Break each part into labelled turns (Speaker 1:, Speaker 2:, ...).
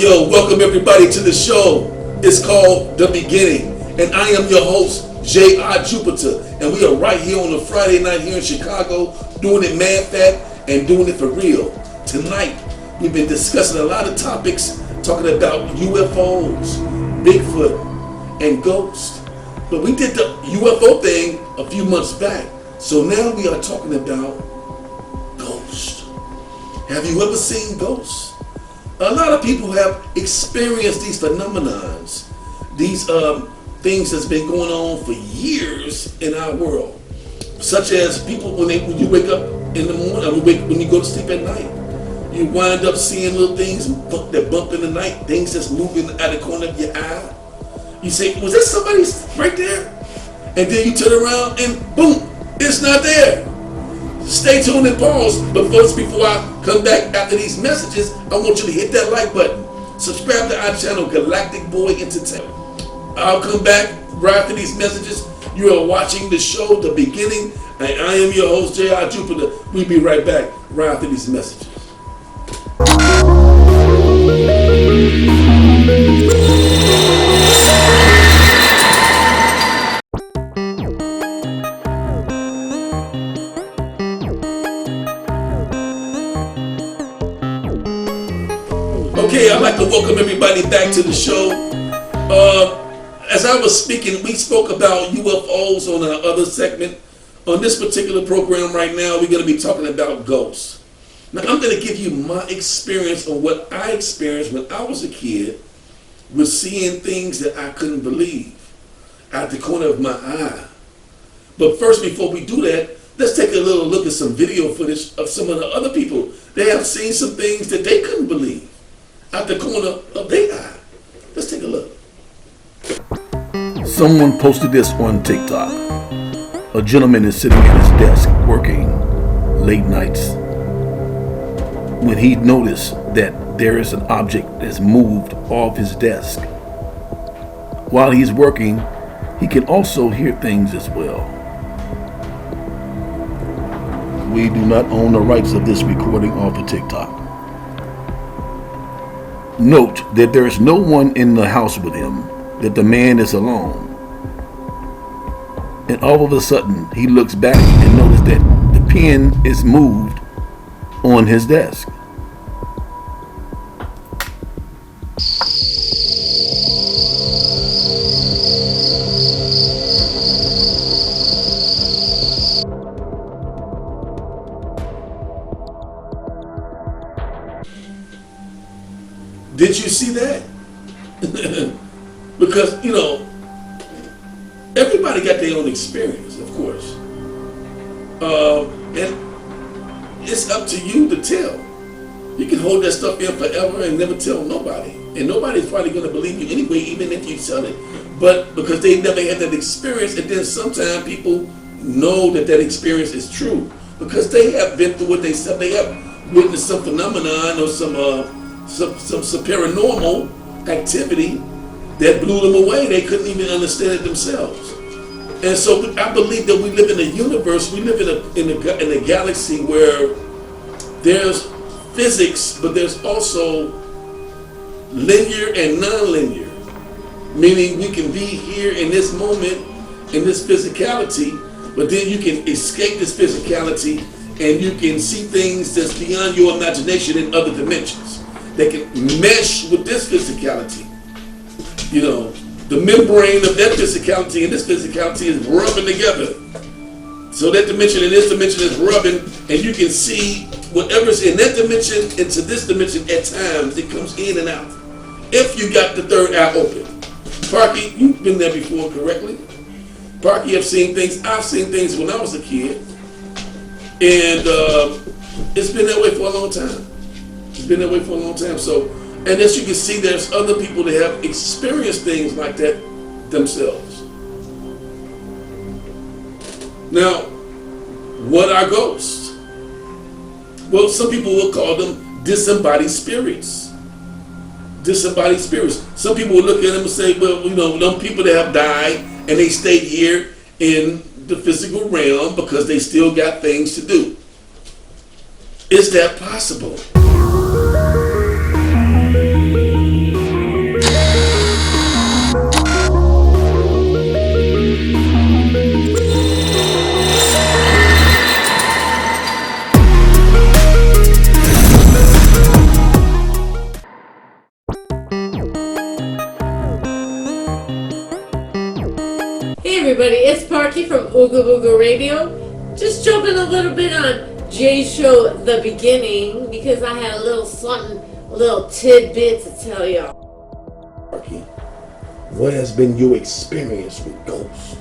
Speaker 1: Yo, welcome everybody to the show. It's called The Beginning, and I am your host, J.R. Jupiter, and we are right here on a Friday night here in Chicago, doing it mad fat and doing it for real. Tonight, we've been discussing a lot of topics, talking about UFOs, Bigfoot, and ghosts. But we did the UFO thing a few months back, so now we are talking about ghosts. Have you ever seen ghosts? A lot of people have experienced these phenomenons, these things that's been going on for years in our world, such as people when you wake up in the morning, when you go to sleep at night, you wind up seeing little things that bump in the night, things that's moving out of the corner of your eye. You say, was that somebody right there? And then you turn around and boom, it's not there. Stay tuned and pause, but first, before I come back after these messages, I want you to hit that like button. Subscribe to our channel, Galactic Boy Entertainment. I'll come back right after these messages. You are watching the show, The Beginning, and I am your host, J.R. Jupiter. We'll be right back right after these messages. Okay, I'd like to welcome everybody back to the show. As I was speaking, we spoke about UFOs on our other segment. On this particular program right now, we're going to be talking about ghosts. Now, I'm going to give you my experience on what I experienced when I was a kid with seeing things that I couldn't believe at the corner of my eye. But first, before we do that, let's take a little look at some video footage of some of the other people. They have seen some things that they couldn't believe out the corner of their eye. Let's take a look.
Speaker 2: Someone posted this on TikTok. A gentleman is sitting at his desk working late nights when he noticed that there is an object that's moved off his desk. While he's working, he can also hear things as well. We do not own the rights of this recording off of TikTok. Note that there is no one in the house with him, that the man is alone. And all of a sudden, he looks back and notices that the pen is moved on his desk.
Speaker 1: Did you see that? Because, everybody got their own experience, of course. And it's up to you to tell. You can hold that stuff in forever and never tell nobody. And nobody's probably going to believe you anyway, even if you tell it. But because they never had that experience, and then sometimes people know that experience is true. Because they have been through what they said. They have witnessed some phenomenon or some paranormal activity that blew them away. They couldn't even understand it themselves. And so I believe that we live in a universe, we live in a galaxy where there's physics, but there's also linear and non-linear. Meaning we can be here in this moment, in this physicality, but then you can escape this physicality and you can see things that's beyond your imagination in other dimensions. They can mesh with this physicality. The membrane of that physicality and this physicality is rubbing together. So that dimension and this dimension is rubbing, and you can see whatever's in that dimension into this dimension at times. It comes in and out. If you got the third eye open. Parki, you've been there before, correctly? Parki, I've seen things. I've seen things when I was a kid. And it's been that way for a long time. It's been that way for a long time. So, and as you can see, there's other people that have experienced things like that themselves. Now, what are ghosts? Well, some people will call them disembodied spirits. Disembodied spirits. Some people will look at them and say, well, them people that have died and they stayed here in the physical realm because they still got things to do. Is that possible?
Speaker 3: Everybody, it's Parki from OOGA BOOGA Radio. Just jumping a little bit on Jay's show, The Beginning, because I had a little something, a little tidbit to tell y'all.
Speaker 1: Parki, what has been your experience with ghosts?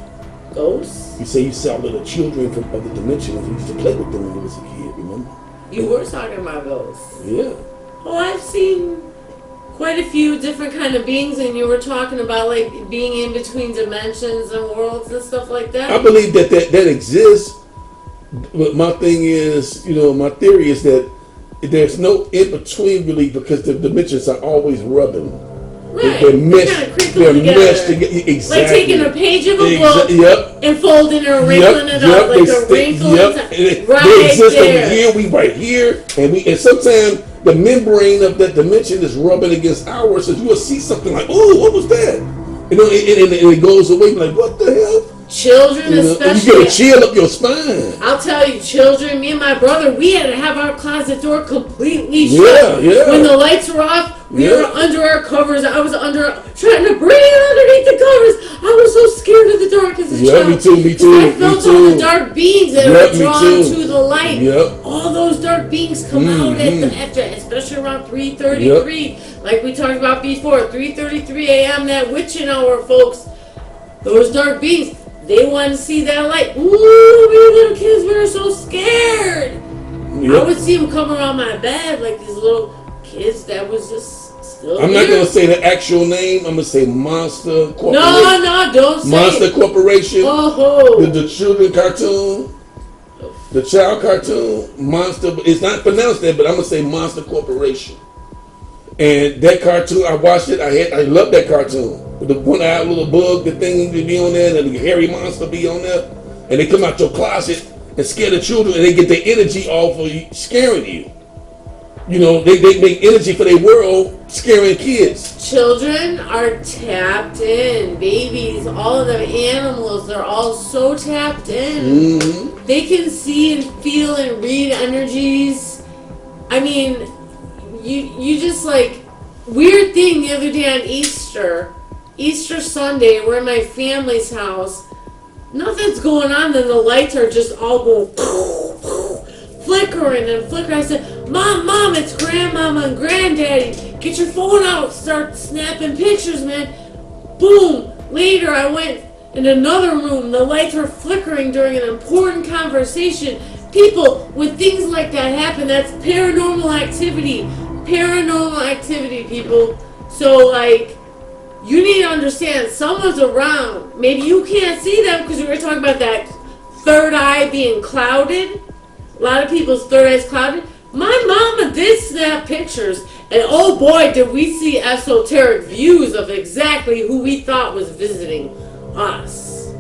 Speaker 3: Ghosts?
Speaker 1: You say you saw little children from other dimensions. You used to play with them when you was a kid, remember?
Speaker 3: You were talking about ghosts.
Speaker 1: Yeah.
Speaker 3: Oh, I've seen quite a few different kind of beings, and you were talking about like being in between dimensions and worlds and stuff like that.
Speaker 1: I believe that exists, but my thing is, my theory is that there's no in between really, because the dimensions are always rubbing.
Speaker 3: Right.
Speaker 1: They're meshed.
Speaker 3: Kind of
Speaker 1: They're
Speaker 3: together.
Speaker 1: meshed together. Exactly.
Speaker 3: Like taking a page of a book and folding it or wrinkling it up like a wrinkle.
Speaker 1: They
Speaker 3: Right
Speaker 1: exist
Speaker 3: there.
Speaker 1: over here. We right here, and sometimes the membrane of that dimension is rubbing against ours, so you will see something like, "Oh, what was that?" And it goes away. Like, what the hell?
Speaker 3: Children, especially.
Speaker 1: You get a chill up your spine.
Speaker 3: I'll tell you, children, me and my brother, we had to have our closet door completely shut.
Speaker 1: Yeah.
Speaker 3: When the lights were off, we were under our covers. I was trying to breathe underneath the covers. I was so scared of the dark as a child.
Speaker 1: Me too.
Speaker 3: I felt all the dark beings that were drawn to the light.
Speaker 1: Yep.
Speaker 3: All those dark beings come out after, especially around 3:33. Like we talked about before, 3:33 a.m., that witching hour, folks. Those dark beings, they want to see that light. Ooh, we were little kids, we were so scared. Yep. I would see them come around my bed like these little kids that was just still
Speaker 1: I'm
Speaker 3: here.
Speaker 1: not going to say the actual name. I'm going to say Monster Corporation.
Speaker 3: No, don't say
Speaker 1: Monster
Speaker 3: it.
Speaker 1: Corporation.
Speaker 3: Oh.
Speaker 1: The children cartoon. The child cartoon. Monster. It's not pronounced that, but I'm going to say Monster Corporation. And that cartoon, I watched it. I love that cartoon. The one-eyed little bug, the thing to be on there, and the hairy monster be on there. And they come out your closet and scare the children, and they get their energy off of you, scaring you. They make energy for their world, scaring kids.
Speaker 3: Children are tapped in. Babies, all of them, animals, they're all so tapped in.
Speaker 1: Mm-hmm.
Speaker 3: They can see and feel and read energies. I mean, you just like, weird thing the other day on Easter Sunday, we're in my family's house. Nothing's going on, then the lights are just all going flickering and flickering. I said, Mom, it's Grandmama and Granddaddy. Get your phone out, start snapping pictures, man. Boom. Later, I went in another room. The lights were flickering during an important conversation. People, when things like that happen, that's paranormal activity. Paranormal activity, people. So, like, you need to understand, someone's around. Maybe you can't see them because we were talking about that third eye being clouded. A lot of people's third eye is clouded. My mama did snap pictures, and oh boy, did we see esoteric views of exactly who we thought was visiting us.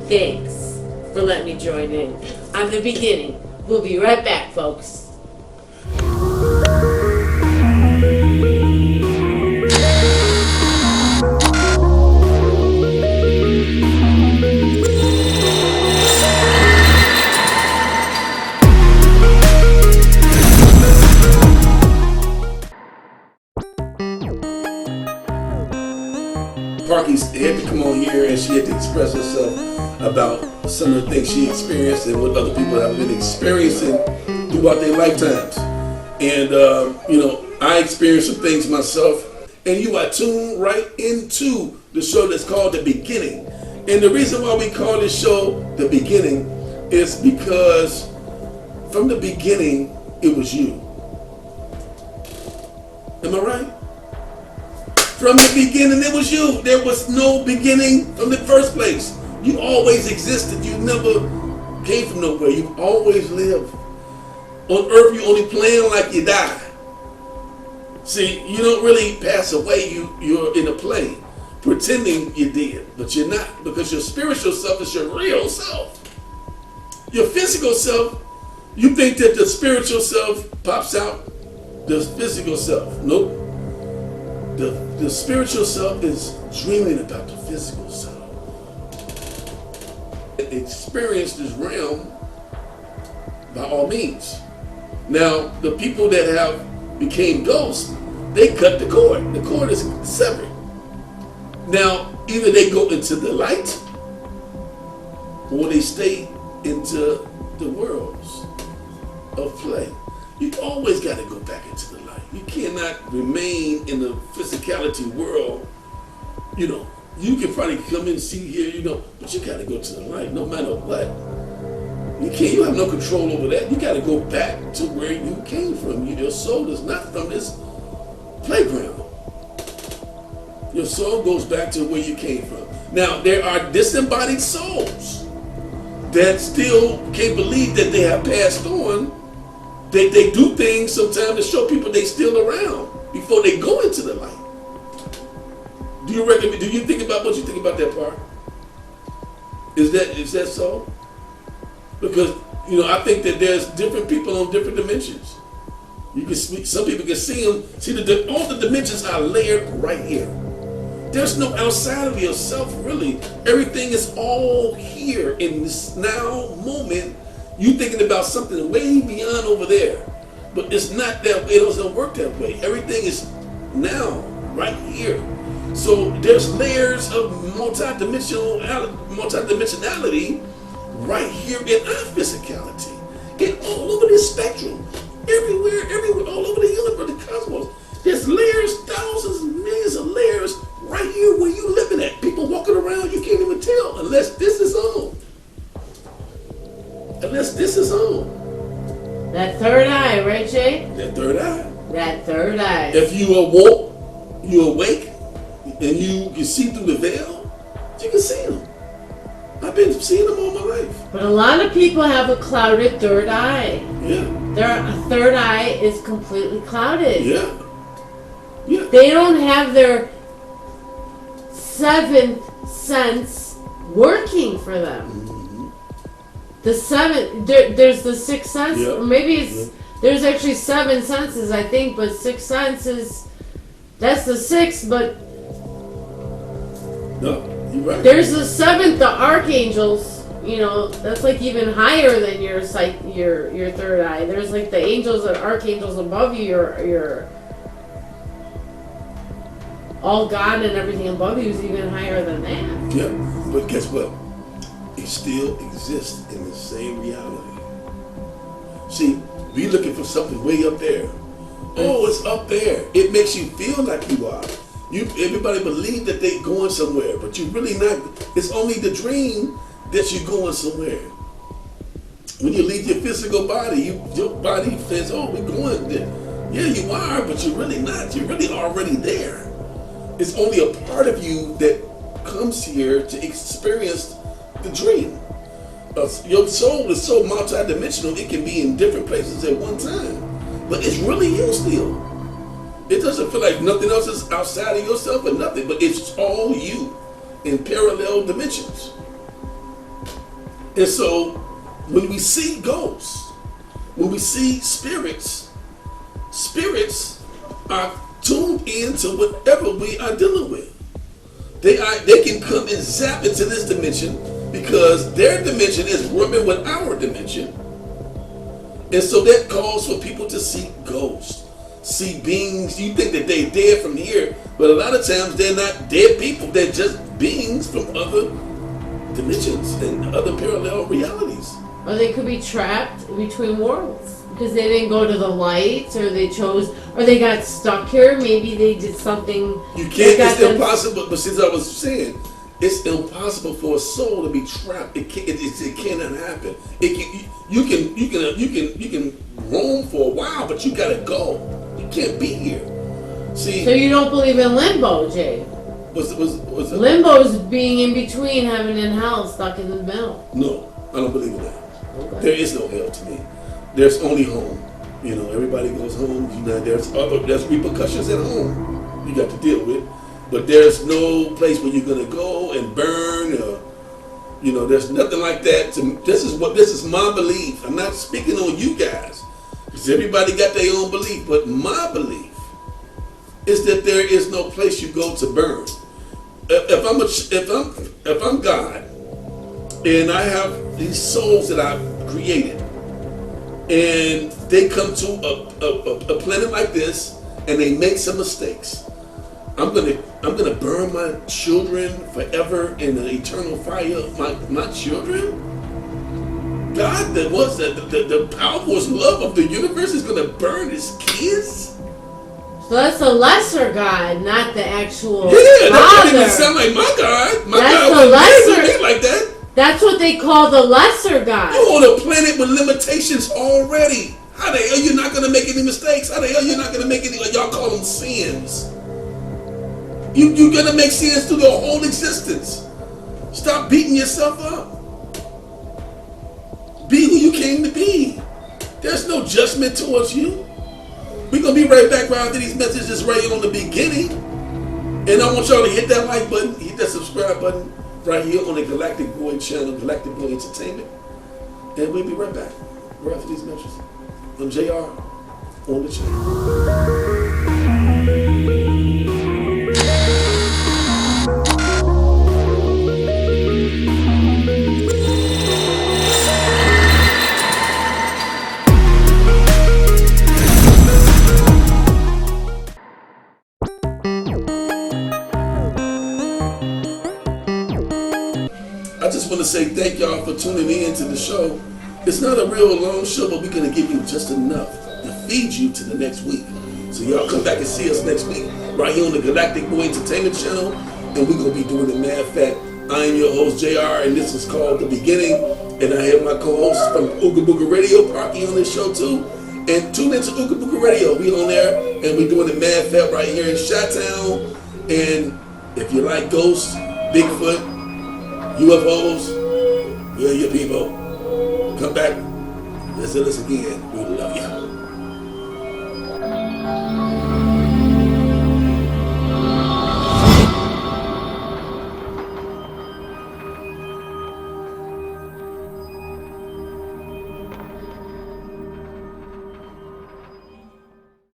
Speaker 3: Thanks for letting me join in on The Beginning. We'll be right back, folks.
Speaker 1: Parki had to come on here and she had to express herself about some of the things she experienced and what other people have been experiencing throughout their lifetimes. And, I experienced some things myself, and you are tuned right into the show that's called The Beginning. And the reason why we call this show The Beginning is because from the beginning, it was you. Am I right? From the beginning, it was you. There was no beginning from the first place. You always existed. You never came from nowhere. You always lived. On earth, you only plan like you die. See, you don't really pass away. You're in a play, pretending you did, but you're not, because your spiritual self is your real self. Your physical self, you think that the spiritual self pops out the physical self. Nope. The spiritual self is dreaming about the physical self. Experience this realm by all means. Now, the people that have became ghosts, they cut the cord. The cord is severed. Now, either they go into the light or they stay into the worlds of play. You always got to go back into the light. You cannot remain in the physicality world. You know, you can probably come in and see here, you know, but you got to go to the light no matter what. You can't. You have no control over that. You got to go back to where you came from. Your soul is not from this playground. Your soul goes back to where you came from. Now, there are disembodied souls that still can't believe that they have passed on. They do things sometimes to show people they still around before they go into the light. Do you think about what you think about that part? Is that so? Because, you know, I think that there's different people on different dimensions. You can speak, some people can see them. See, all the dimensions are layered right here. There's no outside of yourself, really. Everything is all here in this now moment. You thinking about something way beyond over there. But it's not that way. It doesn't work that way. Everything is now, right here. So there's layers of multidimensionality right here in our physicality. And all over this spectrum. Everywhere, all over the universe, the cosmos. There's layers, thousands, millions of layers right here where you living at. People walking around, you can't even tell unless this is on. Unless this is on.
Speaker 3: That third eye, right, Jay?
Speaker 1: That third eye.
Speaker 3: That third eye.
Speaker 1: If you awoke, you awake, and you can see through the veil, you can see them. I've been seeing them all my life.
Speaker 3: But a lot of people have a clouded third eye.
Speaker 1: Yeah.
Speaker 3: Their third eye is completely clouded.
Speaker 1: Yeah. Yeah.
Speaker 3: They don't have their seventh sense working for them.
Speaker 1: Mm-hmm.
Speaker 3: The seventh, there's the sixth sense,
Speaker 1: Yeah.
Speaker 3: or maybe it's,
Speaker 1: Yeah.
Speaker 3: there's actually seven senses, I think, but sixth sense is, that's the sixth, but
Speaker 1: No, you're right.
Speaker 3: there's the seventh, the archangels, you know, that's like even higher than your third eye. There's like the angels and archangels above you, your all God and everything above you is even higher than that.
Speaker 1: Yeah, but guess what? It still exists in the same reality. See, we looking for something way up there. Oh, it's up there. It makes you feel like you are. Everybody believe that they going somewhere, but you really not. It's only the dream that you're going somewhere. When you leave your physical body, your body says, "Oh, we're going there." Yeah, you are, but you're really not. You're really already there. It's only a part of you that comes here to experience the dream. Your soul is so multidimensional; it can be in different places at one time, but it's really you still. It doesn't feel like nothing else is outside of yourself or nothing, but it's all you in parallel dimensions. And so, when we see ghosts, when we see spirits are tuned into whatever we are dealing with. They can come and zap into this dimension because their dimension is working with our dimension. And so that calls for people to see ghosts, see beings. You think that they're dead from here, but a lot of times they're not dead people. They're just beings from other dimensions and other parallel realities.
Speaker 3: Or they could be trapped between worlds because they didn't go to the light, or they chose, or they got stuck here. Maybe they did something.
Speaker 1: You can't. It's impossible. But since I was saying, it's impossible for a soul to be trapped. It cannot happen. You can roam for a while, but you gotta go. You can't be here. See,
Speaker 3: So you don't believe in limbo, Jay?
Speaker 1: was it?
Speaker 3: Limbo is being in between, heaven and hell, stuck in the middle.
Speaker 1: No, I don't believe in that.
Speaker 3: Okay.
Speaker 1: There is no hell to me. There's only home. You know, everybody goes home. You know, there's repercussions at home you got to deal with, but there's no place where you're gonna go and burn. You know, there's nothing like that. This is my belief. I'm not speaking on you guys, because everybody got their own belief. But my belief is that there is no place you go to burn. If I'm God, and I have these souls that I've created, and they come to a planet like this, and they make some mistakes, I'm gonna burn my children forever in the eternal fire. My children. God, the powerful love of the universe is gonna burn his kids.
Speaker 3: So that's the lesser God, not the actual
Speaker 1: Yeah, that
Speaker 3: Father.
Speaker 1: doesn't even sound like my God. My
Speaker 3: That's
Speaker 1: God
Speaker 3: the
Speaker 1: wouldn't
Speaker 3: lesser.
Speaker 1: raise me like that.
Speaker 3: That's what they call the lesser God.
Speaker 1: You're on a planet with limitations already. How the hell you not gonna make any mistakes? How the hell you not gonna make any? Y'all call them sins. You're gonna make sins through your whole existence. Stop beating yourself up. Be who you came to be. There's no judgment towards you. We're going to be right back around to these messages right on the beginning. And I want y'all to hit that like button, hit that subscribe button right here on the Galactic Boy channel, Galactic Boy Entertainment. And we'll be right back right after these messages. I'm JR on the channel. I just want to say thank y'all for tuning in to the show. It's not a real long show, but we're going to give you just enough to feed you to the next week. So y'all come back and see us next week right here on the Galactic Boy Entertainment channel, and we're going to be doing it mad fat. I am your host, JR, and this is called The Beginning, and I have my co-host from OOGA BOOGA Radio, Parki, on this show too. And tune into OOGA BOOGA Radio. We on there, and we're doing it mad fat right here in Chi-Town. And if you like ghosts, Bigfoot, UFOs, we're your people. Come back, visit us again.